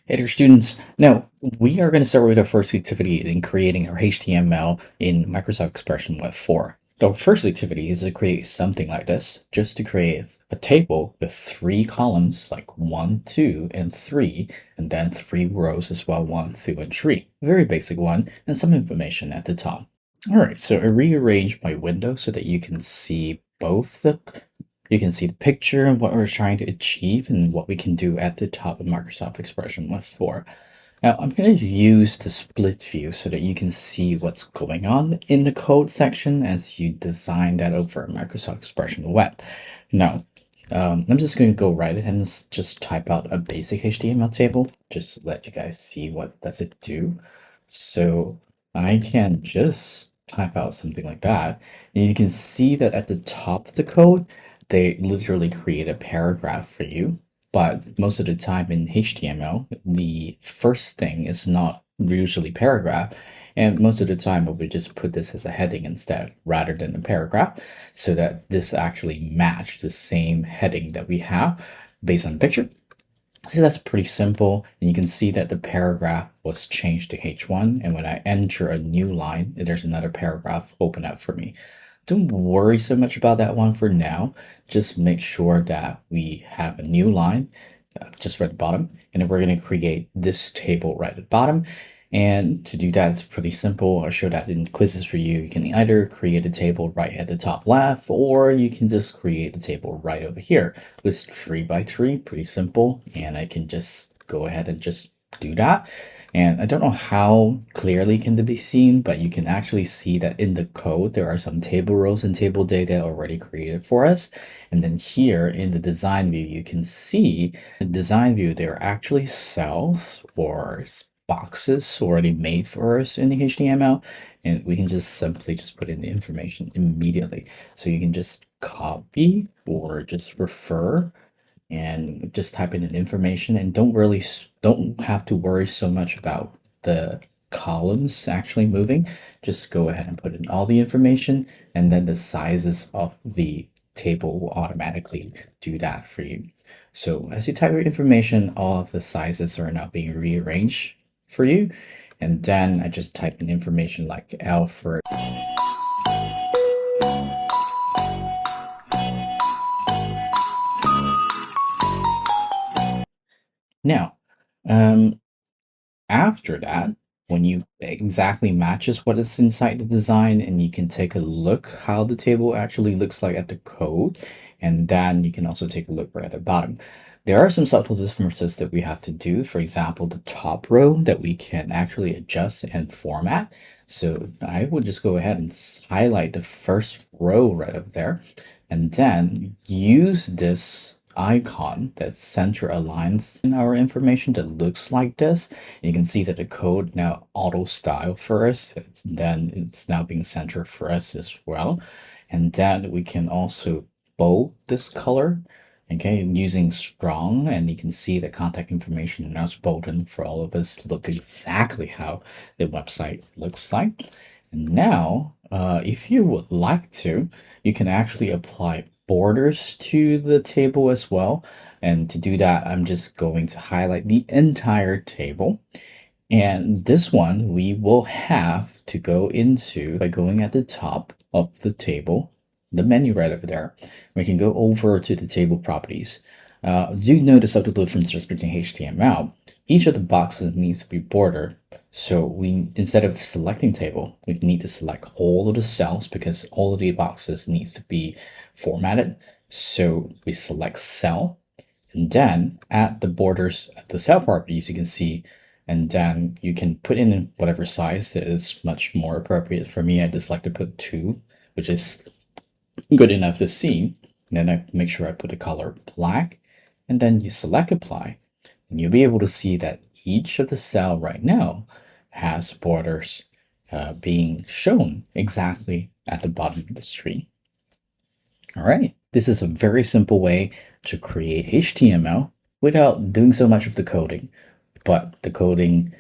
Hey there, students. Now, we are going to start with our first activity in creating our HTML in Microsoft Expression Web 4. The first activity is to create something like this, just to create a table with 3 columns, like 1, 2, and 3, and then 3 rows as well, 1, 2, and 3. Very basic one, and some information at the top. All right, so I rearranged my window so that you can see the picture and what we're trying to achieve and what we can do at the top of Microsoft Expression Web 4. Now, I'm going to use the split view so that you can see what's going on in the code section as you design that over Microsoft Expression Web. Now, I'm just going to go right ahead and just type out a basic HTML table, just to let you guys see what does it do. So I can just type out something like that, and you can see that at the top of the code, they literally create a paragraph for you. But most of the time in HTML, the first thing is not usually paragraph. And most of the time, I would just put this as a heading instead, rather than a paragraph, so that this actually match the same heading that we have based on the picture. So that's pretty simple. And you can see that the paragraph was changed to H1. And when I enter a new line, there's another paragraph open up for me. Don't worry so much about that one for now. Just make sure that we have a new line just right at the bottom. And then we're going to create this table right at the bottom. And to do that, it's pretty simple. I'll show that in quizzes for you. You can either create a table right at the top left, or you can just create the table right over here. It's 3 by 3, pretty simple. And I can just go ahead and just do that. And I don't know how clearly can it be seen, but you can actually see that in the code, there are some table rows and table data already created for us. And then here in the design view, you can see in the design view, there are actually cells or boxes already made for us in the HTML, and we can just simply just put in the information immediately. So you can just copy or just refer and just type in an information, and don't have to worry so much about the columns actually moving. Just go ahead and put in all the information, and then the sizes of the table will automatically do that for you. So as you type your information, all of the sizes are now being rearranged for you. And then I just type in information like Alfred. Now, after that, when you exactly matches what is inside the design, and you can take a look how the table actually looks like at the code, and then you can also take a look right at the bottom. There are some subtle differences that we have to do. For example, the top row that we can actually adjust and format. So I would just go ahead and highlight the first row right up there, and then use this icon that center aligns in our information that looks like this. You can see that the code now auto style for us. Then it's now being centered for us as well. And then we can also bold this color, okay, using strong, and you can see the contact information now is bolden for all of us to look exactly how the website looks like. And now, if you would like to, you can actually apply borders to the table as well. And to do that, I'm just going to highlight the entire table. And this one we will have to go into by going at the top of the table, the menu right over there. We can go over to the table properties. Do notice subtle differences between HTML. Each of the boxes needs to be bordered. So we, instead of selecting table, we need to select all of the cells because all of the boxes needs to be formatted. So we select cell, and then at the borders of the cell properties, you can see, and then you can put in whatever size that is much more appropriate. For me, I just like to put 2, which is good enough to see. And then I make sure I put the color black, and then you select apply, and you'll be able to see that each of the cell right now has borders being shown exactly at the bottom of the screen. All right, this is a very simple way to create HTML without doing so much of the coding. But the coding,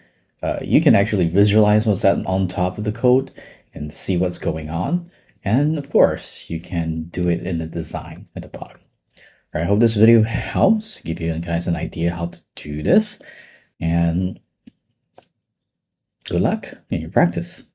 you can actually visualize what's on top of the code and see what's going on. And of course, you can do it in the design at the bottom. All right, I hope this video helps give you guys an idea how to do this. And good luck in your practice.